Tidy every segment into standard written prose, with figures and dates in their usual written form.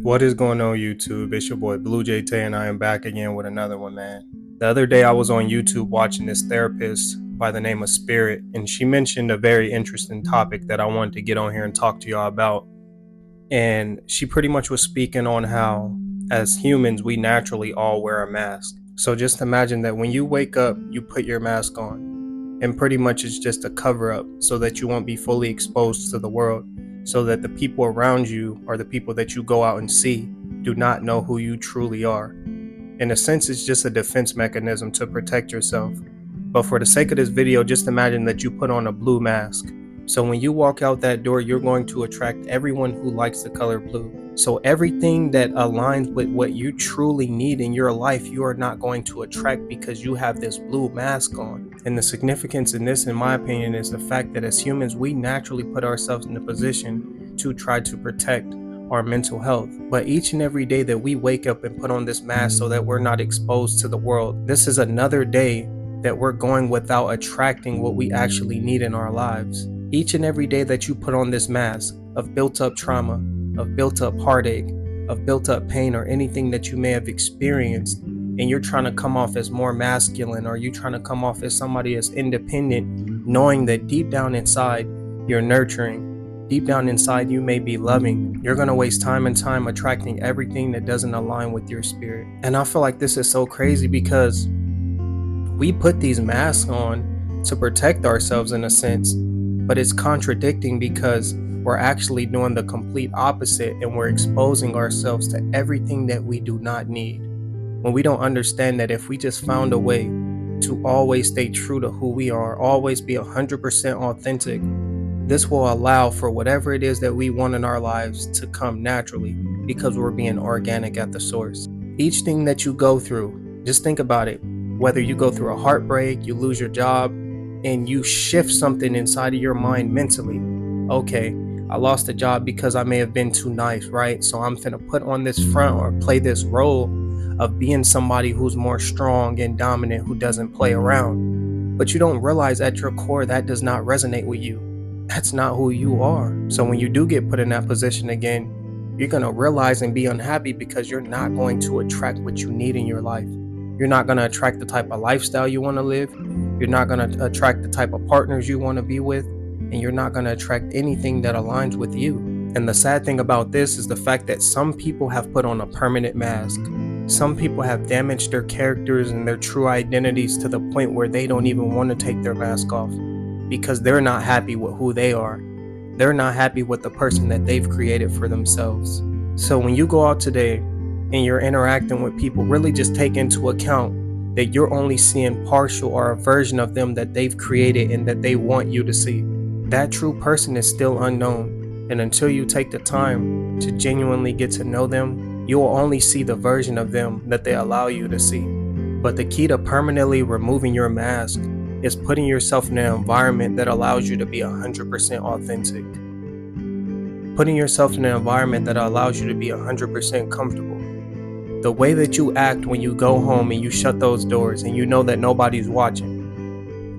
What is going on, YouTube? It's your boy Blue J Tay, and I am back again with another one, man. The other day I was on YouTube watching this therapist by the name of Spirit, and she mentioned a very interesting topic that I wanted to get on here and talk to y'all about. And she pretty much was speaking on how, as humans, we naturally all wear a mask. So just imagine that when you wake up, you put your mask on, and pretty much it's just a cover up so that you won't be fully exposed to the world, so that the people around you or the people that you go out and see do not know who you truly are. In a sense, it's just a defense mechanism to protect yourself. But for the sake of this video, just imagine that you put on a blue mask. So when you walk out that door, you're going to attract everyone who likes the color blue. So everything that aligns with what you truly need in your life, you are not going to attract because you have this blue mask on. And the significance in this, in my opinion, is the fact that as humans, we naturally put ourselves in a position to try to protect our mental health. But each and every day that we wake up and put on this mask so that we're not exposed to the world, this is another day that we're going without attracting what we actually need in our lives. Each and every day that you put on this mask of built up trauma, of built up heartache, of built up pain, or anything that you may have experienced, and you're trying to come off as more masculine, or you're trying to come off as somebody that's independent, knowing that deep down inside you're nurturing, deep down inside you may be loving, you're going to waste time and time attracting everything that doesn't align with your spirit. And I feel like this is so crazy because we put these masks on to protect ourselves in a sense, but it's contradicting because we're actually doing the complete opposite, and we're exposing ourselves to everything that we do not need. When we don't understand that if we just found a way to always stay true to who we are, always be 100% authentic, this will allow for whatever it is that we want in our lives to come naturally because we're being organic at the source. Each thing that you go through, just think about it. Whether you go through a heartbreak, you lose your job, and you shift something inside of your mind mentally. Okay, I lost a job because I may have been too nice, right? So I'm finna put on this front or play this role of being somebody who's more strong and dominant, who doesn't play around. But you don't realize at your core that does not resonate with you. That's not who you are. So when you do get put in that position again, you're gonna realize and be unhappy because you're not going to attract what you need in your life. You're not going to attract the type of lifestyle you want to live. You're not going to attract the type of partners you want to be with. And you're not going to attract anything that aligns with you. And the sad thing about this is the fact that some people have put on a permanent mask. Some people have damaged their characters and their true identities to the point where they don't even want to take their mask off because they're not happy with who they are. They're not happy with the person that they've created for themselves. So when you go out today and you're interacting with people, really just take into account that you're only seeing partial or a version of them that they've created and that they want you to see. That true person is still unknown, and until you take the time to genuinely get to know them, you will only see the version of them that they allow you to see. But the key to permanently removing your mask is putting yourself in an environment that allows you to be 100% authentic. Putting yourself in an environment that allows you to be 100% comfortable. The way that you act when you go home and you shut those doors and you know that nobody's watching.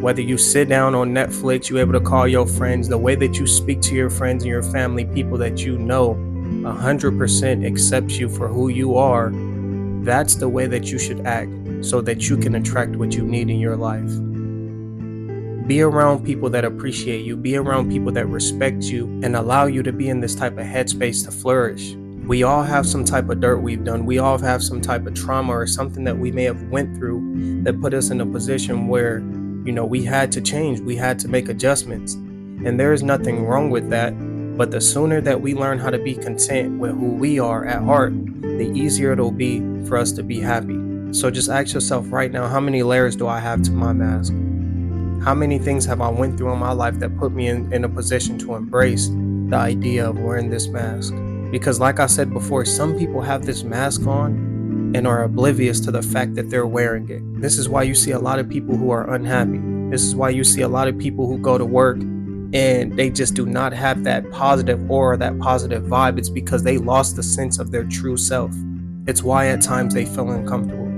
Whether you sit down on Netflix, you're able to call your friends, the way that you speak to your friends and your family, people that you know 100% accept you for who you are, that's the way that you should act so that you can attract what you need in your life. Be around people that appreciate you, be around people that respect you and allow you to be in this type of headspace to flourish. We all have some type of dirt we've done. We all have some type of trauma or something that we may have went through that put us in a position where, we had to change. We had to make adjustments. And there is nothing wrong with that. But the sooner that we learn how to be content with who we are at heart, the easier it'll be for us to be happy. So just ask yourself right now, how many layers do I have to my mask? How many things have I went through in my life that put me in a position to embrace the idea of wearing this mask? Because like I said before, some people have this mask on and are oblivious to the fact that they're wearing it. This is why you see a lot of people who are unhappy. This is why you see a lot of people who go to work and they just do not have that positive aura, that positive vibe. It's because they lost the sense of their true self. It's why at times they feel uncomfortable.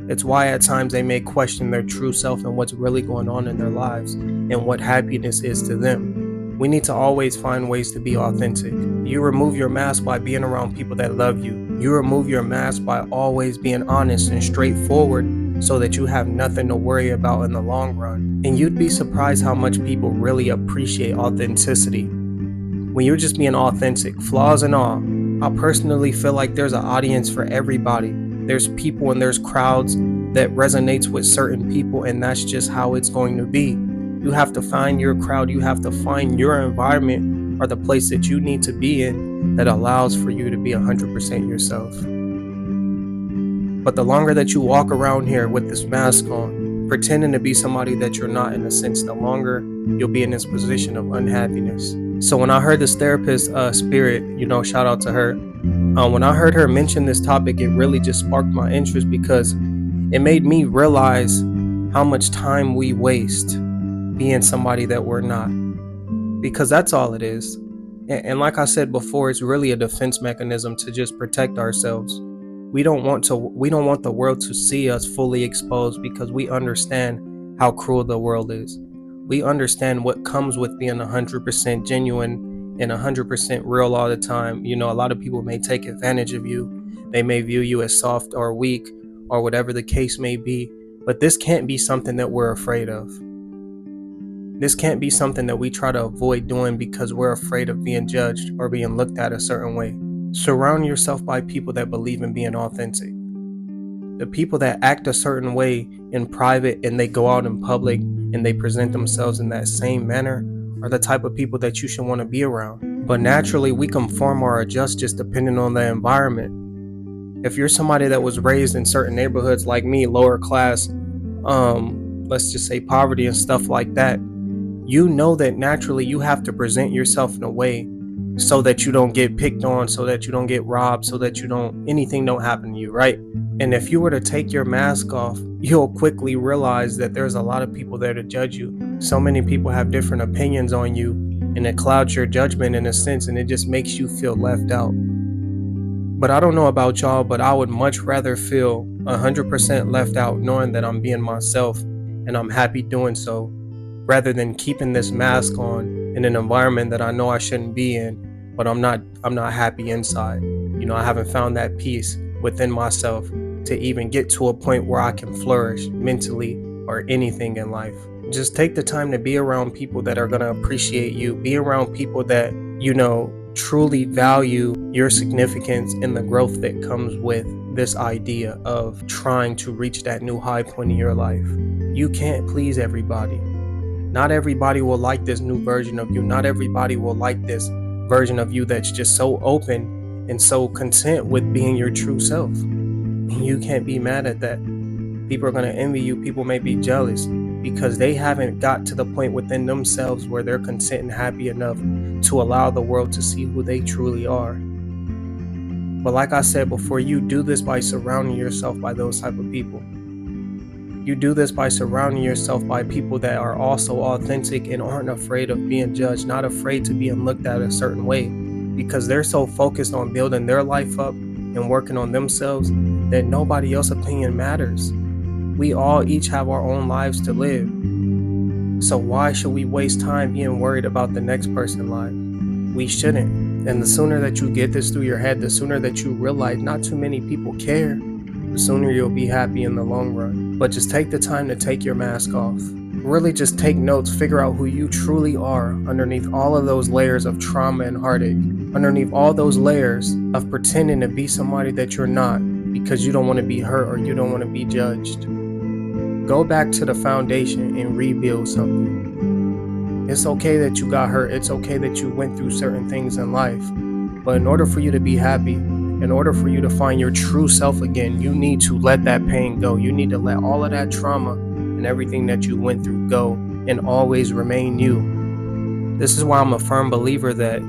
It's why at times they may question their true self and what's really going on in their lives and what happiness is to them. We need to always find ways to be authentic. You remove your mask by being around people that love you. You remove your mask by always being honest and straightforward so that you have nothing to worry about in the long run. And you'd be surprised how much people really appreciate authenticity. When you're just being authentic, flaws and all, I personally feel like there's an audience for everybody. There's people and there's crowds that resonates with certain people, and that's just how it's going to be. You have to find your crowd. You have to find your environment or the place that you need to be in that allows for you to be 100% yourself. But the longer that you walk around here with this mask on, pretending to be somebody that you're not, in a sense, the longer you'll be in this position of unhappiness. So when I heard this therapist, Spirit, shout out to her. When I heard her mention this topic, it really just sparked my interest because it made me realize how much time we waste being somebody that we're not. Because that's all it is. And like I said before, it's really a defense mechanism to just protect ourselves. We don't want the world to see us fully exposed because we understand how cruel the world is. We understand what comes with being 100% genuine and 100% real all the time. A lot of people may take advantage of you. They may view you as soft or weak or whatever the case may be. But this can't be something that we're afraid of. This can't be something that we try to avoid doing because we're afraid of being judged or being looked at a certain way. Surround yourself by people that believe in being authentic. The people that act a certain way in private and they go out in public and they present themselves in that same manner are the type of people that you should want to be around. But naturally, we conform or adjust just depending on the environment. If you're somebody that was raised in certain neighborhoods like me, lower class, let's just say poverty and stuff like that, you know that naturally you have to present yourself in a way so that you don't get picked on, so that you don't get robbed, so that anything don't happen to you, right? And if you were to take your mask off, you'll quickly realize that there's a lot of people there to judge you. So many people have different opinions on you, and it clouds your judgment in a sense, and it just makes you feel left out. But I don't know about y'all, but I would much rather feel 100% left out knowing that I'm being myself and I'm happy doing so, rather than keeping this mask on in an environment that I know I shouldn't be in, but I'm not happy inside. I haven't found that peace within myself to even get to a point where I can flourish mentally or anything in life. Just take the time to be around people that are going to appreciate you. Be around people that, truly value your significance and the growth that comes with this idea of trying to reach that new high point in your life. You can't please everybody. Not everybody will like this new version of you. Not everybody will like this version of you that's just so open and so content with being your true self. And you can't be mad at that. People are going to envy you. People may be jealous because they haven't got to the point within themselves where they're content and happy enough to allow the world to see who they truly are. But like I said before, you do this by surrounding yourself by those type of people. You do this by surrounding yourself by people that are also authentic and aren't afraid of being judged, not afraid to being looked at a certain way, because they're so focused on building their life up and working on themselves that nobody else's opinion matters. We all each have our own lives to live. So why should we waste time being worried about the next person's life? We shouldn't. And the sooner that you get this through your head, the sooner that you realize not too many people care, the sooner you'll be happy in the long run. But just take the time to take your mask off. Really just take notes, figure out who you truly are underneath all of those layers of trauma and heartache, underneath all those layers of pretending to be somebody that you're not because you don't want to be hurt or you don't want to be judged. Go back to the foundation and rebuild something. It's okay that you got hurt. It's okay that you went through certain things in life. But in order for you to be happy, in order for you to find your true self again, you need to let that pain go. You need to let all of that trauma and everything that you went through go and always remain you. This is why I'm a firm believer that,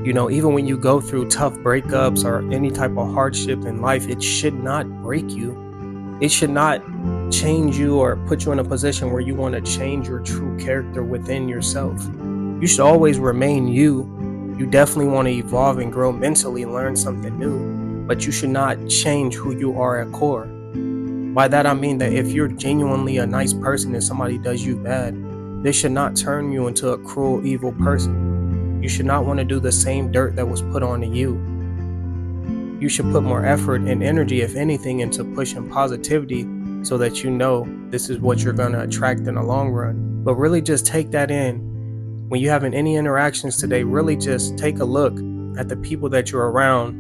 even when you go through tough breakups or any type of hardship in life, it should not break you. It should not change you or put you in a position where you want to change your true character within yourself. You should always remain you. You definitely want to evolve and grow mentally and learn something new, but you should not change who you are at core. By that I mean that if you're genuinely a nice person and somebody does you bad, This should not turn you into a cruel, evil person. You should not want to do the same dirt that was put onto you. You should put more effort and energy, if anything, into pushing positivity so that you know this is what you're going to attract in the long run. But really just take that in. When you're having any interactions today, really just take a look at the people that you're around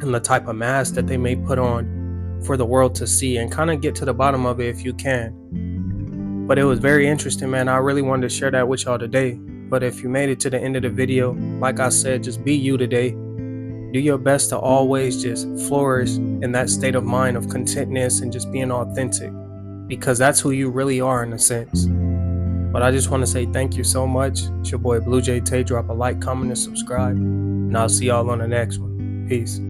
and the type of mask that they may put on for the world to see, and kind of get to the bottom of it if you can. But it was very interesting, man. I really wanted to share that with y'all today. But if you made it to the end of the video, like I said, just be you today. Do your best to always just flourish in that state of mind of contentness and just being authentic, because that's who you really are in a sense. But I just want to say thank you so much. It's your boy Blue Jay Tay. Drop a like, comment, and subscribe. And I'll see y'all on the next one. Peace.